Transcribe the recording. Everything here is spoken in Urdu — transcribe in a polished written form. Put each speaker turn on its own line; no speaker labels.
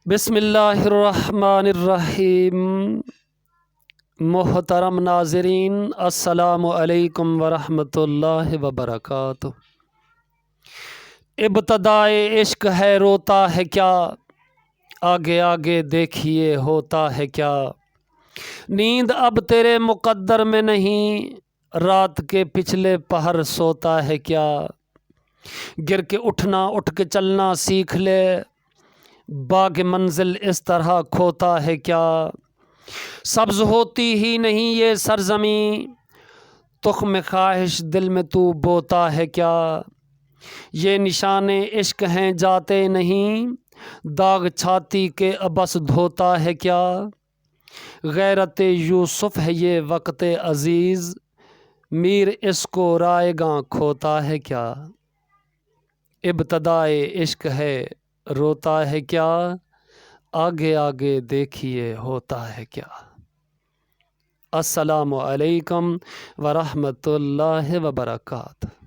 بسم اللہ الرحمن الرحیم۔ محترم ناظرین، السلام علیکم ورحمۃ اللہ وبرکاتہ۔ ابتدائے عشق ہے روتا ہے کیا، آگے آگے دیکھیے ہوتا ہے کیا۔ نیند اب تیرے مقدر میں نہیں، رات کے پچھلے پہر سوتا ہے کیا۔ گر کے اٹھنا، اٹھ کے چلنا سیکھ لے، باغ منزل اس طرح کھوتا ہے کیا۔ سبز ہوتی ہی نہیں یہ سرزمیں، تخم خواہش دل میں تو بوتا ہے کیا۔ یہ نشان عشق ہیں جاتے نہیں، داغ چھاتی کے بس دھوتا ہے کیا۔ غیرت یوسف ہے یہ وقت عزیز، میر اس کو رائے گاں کھوتا ہے کیا۔ ابتدائے عشق ہے روتا ہے کیا، آگے آگے دیکھیے ہوتا ہے کیا۔ السلام علیکم ورحمۃ اللہ وبرکاتہ۔